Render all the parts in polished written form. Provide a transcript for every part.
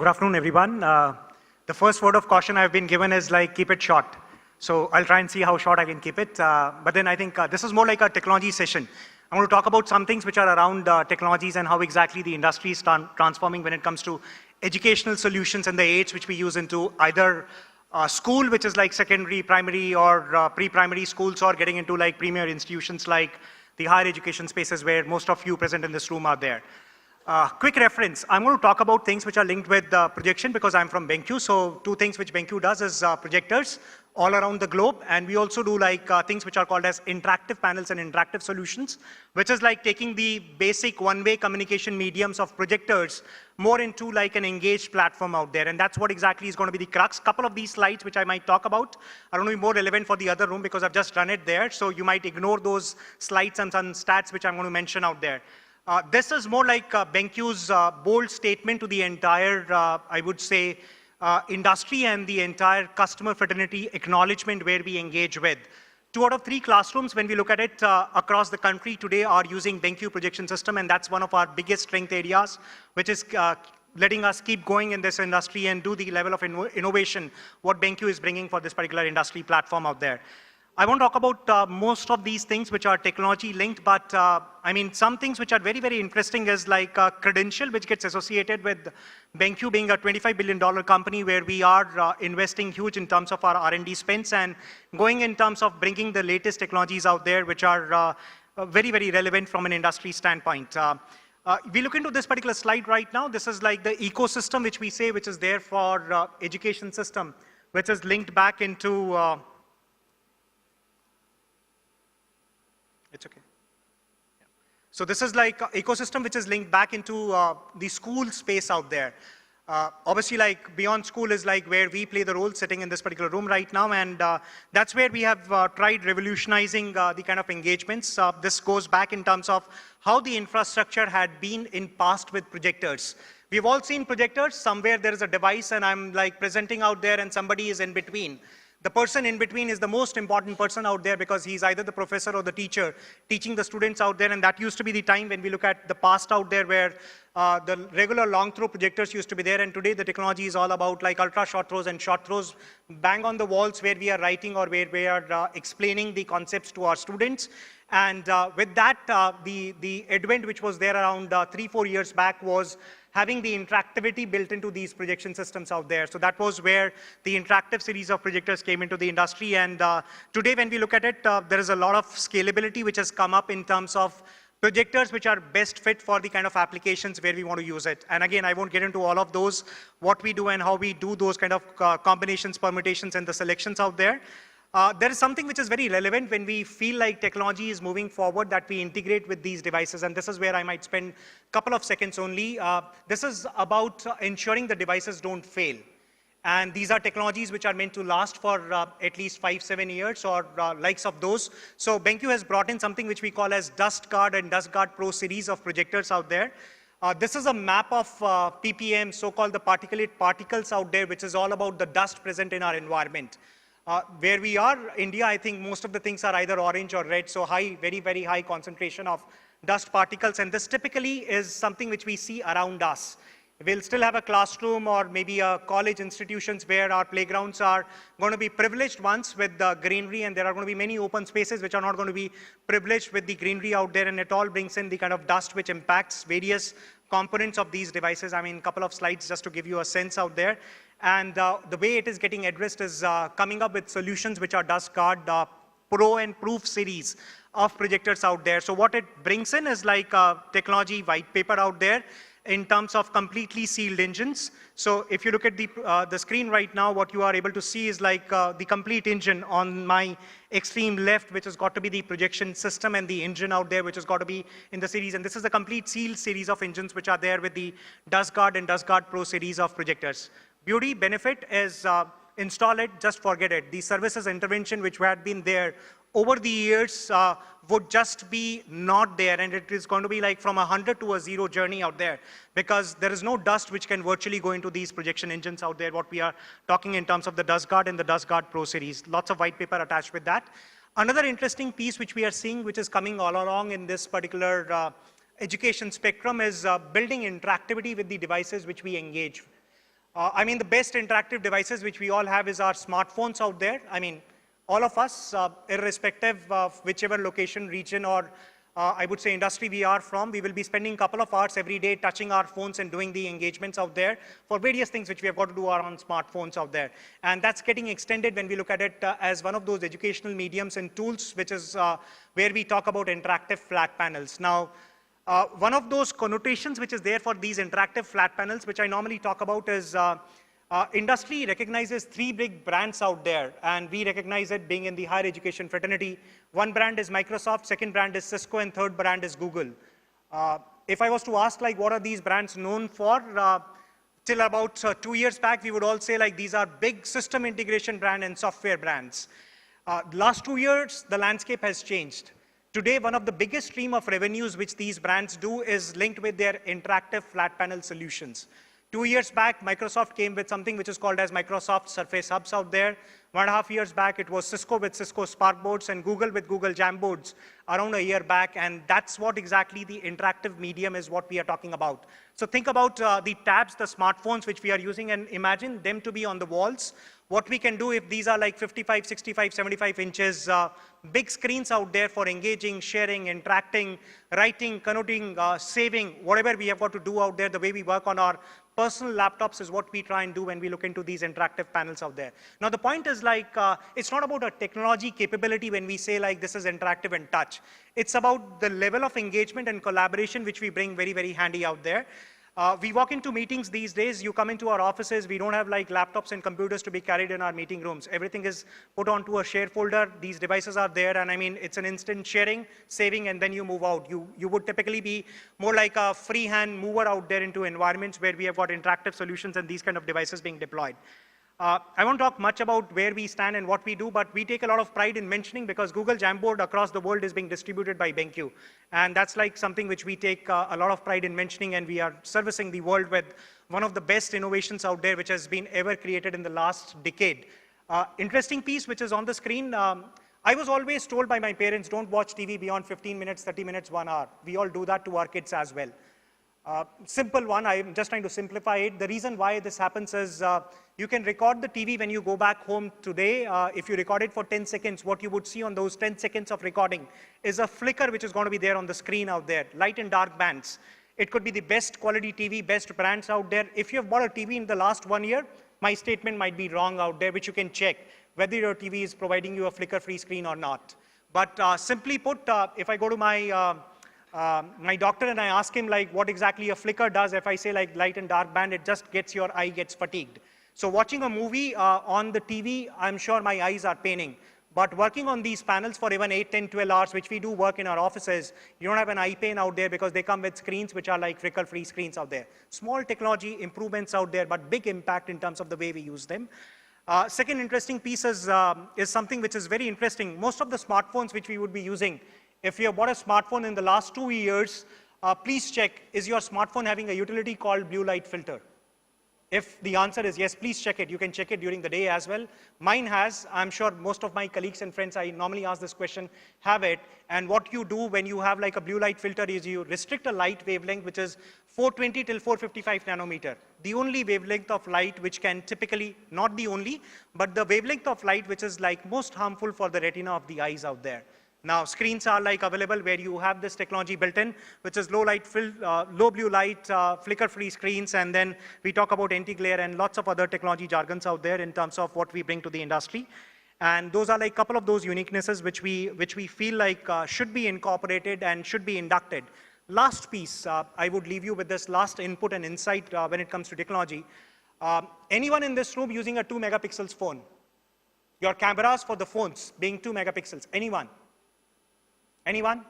Good afternoon, everyone. The first word of caution I've been given is like, keep it short. So I'll try and see how short I can keep it. But then I think this is more like a technology session. I'm going to talk about some things which are around technologies and how exactly the industry is transforming when it comes to educational solutions and the aids which we use into either school, which is like secondary, primary, or pre-primary schools, or getting into like premier institutions like the higher education spaces where most of you present in this room are there. Quick reference, I'm going to talk about things which are linked with projection because I'm from Benq. So two things which Benq does is projectors all around the globe, and we also do like things which are called as interactive panels and interactive solutions, which is like taking the basic one-way communication mediums of projectors more into like an engaged platform out there, and that's what exactly is going to be the crux. Couple of these slides which I might talk about are going to be more relevant for the other room because I've just run it there, so you might ignore those slides and some stats which I'm going to mention out there. This is more like Benq's bold statement to the entire, I would say, industry and the entire customer fraternity acknowledgement where we engage with. 2 out of 3 classrooms, when we look at it across the country today, are using Benq projection system, and that's one of our biggest strength areas, which is letting us keep going in this industry and do the level of innovation what Benq is bringing for this particular industry platform out there. I won't talk about most of these things which are technology linked, but I mean, some things which are very, very interesting is like a credential which gets associated with Benq being a $25 billion company where we are investing huge in terms of our R&D spends and going in terms of bringing the latest technologies out there which are very, very relevant from an industry standpoint. We look into this particular slide right now. This is like the ecosystem which we say which is there for education system, which is linked back into it's okay. Yeah. So this is like ecosystem which is linked back into the school space out there. Obviously, like beyond school is like where we play the role sitting in this particular room right now, and that's where we have tried revolutionizing the kind of engagements. This goes back in terms of how the infrastructure had been in past with projectors. We've all seen projectors. Somewhere there is a device and I'm like presenting out there and somebody is in between. The person in between is the most important person out there because he's either the professor or the teacher teaching the students out there, and that used to be the time when we look at the past out there where the regular long throw projectors used to be there, and today the technology is all about like ultra short throws and short throws bang on the walls where we are writing or where we are explaining the concepts to our students. And with that, the advent which was there around 3-4 years back was having the interactivity built into these projection systems out there. So that was where the interactive series of projectors came into the industry. And today when we look at it, there is a lot of scalability which has come up in terms of projectors which are best fit for the kind of applications where we want to use it. And again, I won't get into all of those, what we do and how we do those kind of combinations, permutations, and the selections out there. There is something which is very relevant when we feel like technology is moving forward that we integrate with these devices, and this is where I might spend a couple of seconds only. This is about ensuring the devices don't fail. And these are technologies which are meant to last for at least 5-7 years or likes of those. So Benq has brought in something which we call as Dust Guard and Dust Guard Pro series of projectors out there. This is a map of ppm, so-called the particulate particles out there, which is all about the dust present in our environment. Where we are, India, I think most of the things are either orange or red, so high, very, very high concentration of dust particles, and this typically is something which we see around us. We'll still have a classroom or maybe a college institutions where our playgrounds are going to be privileged ones with the greenery, and there are going to be many open spaces which are not going to be privileged with the greenery out there, and it all brings in the kind of dust which impacts various components of these devices. I mean, a couple of slides just to give you a sense out there. And the way it is getting addressed is coming up with solutions which are Dust Guard Pro and Proof series of projectors out there. So what it brings in is like a technology white paper out there in terms of completely sealed engines. So if you look at the screen right now, what you are able to see is like the complete engine on my extreme left, which has got to be the projection system, and the engine out there, which has got to be in the series. And this is the complete sealed series of engines which are there with the Dust Guard and Dust Guard Pro series of projectors. Beauty benefit is install it, just forget it. The services intervention which had been there over the years would just be not there, and it is going to be like from 100 to a 0 journey out there because there is no dust which can virtually go into these projection engines out there, what we are talking in terms of the Dust Guard and the Dust Guard Pro series. Lots of white paper attached with that. Another interesting piece which we are seeing which is coming all along in this particular education spectrum is building interactivity with the devices which we engage. I mean, the best interactive devices which we all have is our smartphones out there. I mean, all of us, irrespective of whichever location, region, or I would say industry we are from, we will be spending a couple of hours every day touching our phones and doing the engagements out there for various things which we have got to do on smartphones out there. And that's getting extended when we look at it as one of those educational mediums and tools, which is where we talk about interactive flat panels. Now, one of those connotations which is there for these interactive flat panels, which I normally talk about, is industry recognizes three big brands out there, and we recognize it being in the higher education fraternity. One brand is Microsoft, second brand is Cisco, and third brand is Google. If I was to ask, like, what are these brands known for? Till about 2 years back, we would all say, like, these are big system integration brand and software brands. Last 2 years, the landscape has changed. Today, one of the biggest stream of revenues which these brands do is linked with their interactive flat panel solutions. 2 years back, Microsoft came with something which is called as Microsoft Surface Hubs out there. 1.5 years back, it was Cisco with Cisco Spark boards and Google with Google Jamboards around a year back. And that's what exactly the interactive medium is what we are talking about. So think about the tabs, the smartphones which we are using, and imagine them to be on the walls. What we can do if these are like 55, 65, 75 inches, big screens out there for engaging, sharing, interacting, writing, connoting, saving, whatever we have got to do out there, the way we work on our personal laptops is what we try and do when we look into these interactive panels out there. Now, the point is, like, it's not about a technology capability when we say, like, this is interactive and touch. It's about the level of engagement and collaboration which we bring very, very handy out there. We walk into meetings these days, you come into our offices, we don't have like laptops and computers to be carried in our meeting rooms. Everything is put onto a share folder, these devices are there, and I mean, it's an instant sharing, saving, and then you move out. You would typically be more like a freehand mover out there into environments where we have got interactive solutions and these kind of devices being deployed. I won't talk much about where we stand and what we do, but we take a lot of pride in mentioning because Google Jamboard across the world is being distributed by Benq. And that's like something which we take a lot of pride in mentioning, and we are servicing the world with one of the best innovations out there which has been ever created in the last decade. Interesting piece which is on the screen. I was always told by my parents, don't watch TV beyond 15 minutes, 30 minutes, 1 hour. We all do that to our kids as well. Simple one, I'm just trying to simplify it. The reason why this happens is you can record the TV when you go back home today. If you record it for 10 seconds, what you would see on those 10 seconds of recording is a flicker which is going to be there on the screen out there, light and dark bands. It could be the best quality TV, best brands out there. If you have bought a TV in the last 1 year, my statement might be wrong out there, which you can check whether your TV is providing you a flicker-free screen or not. But simply put, if I go to my doctor and I ask him like what exactly a flicker does, if I say like light and dark band, it just gets your eye gets fatigued. So watching a movie on the TV, I'm sure my eyes are paining. But working on these panels for even 8, 10, 12 hours, which we do work in our offices, you don't have an eye pain out there because they come with screens which are like flicker-free screens out there. Small technology improvements out there, but big impact in terms of the way we use them. Second interesting piece is something which is very interesting. Most of the smartphones which we would be using, if you have bought a smartphone in the last 2 years, please check, is your smartphone having a utility called blue light filter? If the answer is yes, please check it. You can check it during the day as well. Mine has. I'm sure most of my colleagues and friends, I normally ask this question, have it. And what you do when you have like a blue light filter is you restrict a light wavelength, which is 420 till 455 nanometer. The only wavelength of light which can typically, not the only, but the wavelength of light which is like most harmful for the retina of the eyes out there. Now, screens are like available where you have this technology built in, which is low blue light, flicker-free screens, and then we talk about anti-glare and lots of other technology jargons out there in terms of what we bring to the industry. And those are like a couple of those uniquenesses which we feel like should be incorporated and should be inducted. Last piece, I would leave you with this last input and insight when it comes to technology. Anyone in this room using a 2 megapixels phone? Your cameras for the phones being 2 megapixels, anyone? Anyone?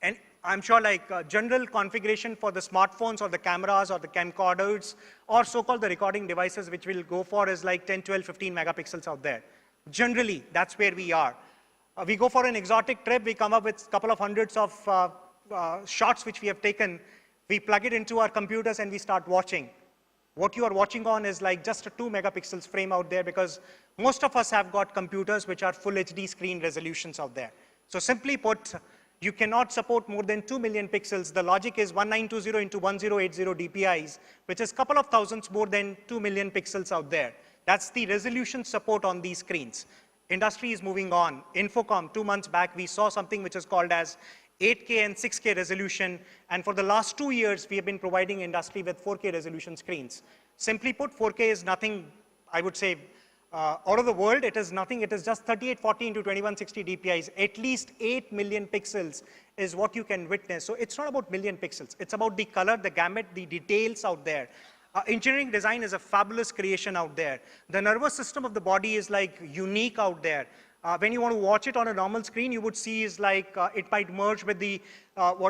And I'm sure like general configuration for the smartphones or the cameras or the camcorders or so-called the recording devices which we'll go for is like 10, 12, 15 megapixels out there. Generally, that's where we are. We go for an exotic trip, we come up with a couple of hundreds of shots which we have taken. We plug it into our computers and we start watching. What you are watching on is like just a 2 megapixels frame out there because most of us have got computers which are full HD screen resolutions out there. So simply put, You cannot support more than 2 million pixels. The logic is 1920 into 1080 DPIs, which is a couple of thousands more than 2 million pixels out there. That's the resolution support on these screens. Industry is moving on. Infocom, 2 months back, we saw something which is called as 8K and 6K resolution. And for the last 2 years, we have been providing industry with 4K resolution screens. Simply put, 4K is nothing, I would say, out of the world. It is nothing. It is just 3840 into 2160 DPIs. At least 8 million pixels is what you can witness. So it's not about million pixels. It's about the color, the gamut, the details out there. Engineering design is a fabulous creation out there. The nervous system of the body is like unique out there. When you want to watch it on a normal screen, you would see is like it might merge with the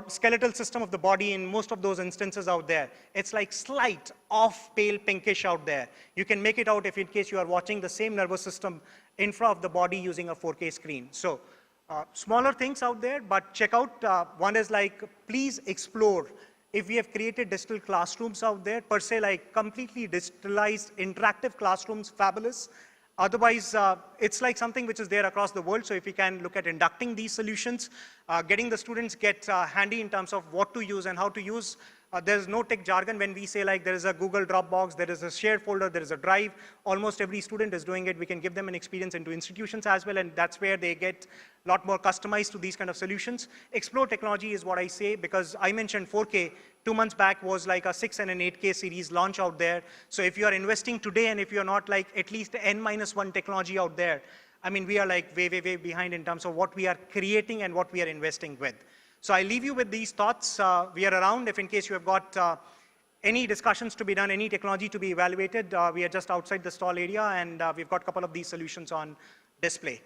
skeletal system of the body in most of those instances out there. It's like slight off pale pinkish out there. You can make it out if in case you are watching the same nervous system infra of the body using a 4K screen. So smaller things out there, but check out. One is like, please explore. If we have created digital classrooms out there, per se like completely digitalized interactive classrooms, fabulous. Otherwise, it's like something which is there across the world. So if we can look at inducting these solutions, getting the students get handy in terms of what to use and how to use. There's no tech jargon when we say like there is a Google Dropbox, there is a shared folder, there is a drive. Almost every student is doing it. We can give them an experience into institutions as well, and that's where they get a lot more customized to these kind of solutions. Explore technology is what I say, because I mentioned 4K. 2 months back was like a 6 and an 8K series launch out there. So if you are investing today and if you're not like at least N-1 technology out there, I mean, we are like way, way, way behind in terms of what we are creating and what we are investing with. So I leave you with these thoughts. We are around if in case you have got any discussions to be done, any technology to be evaluated. We are just outside the stall area, and we've got a couple of these solutions on display.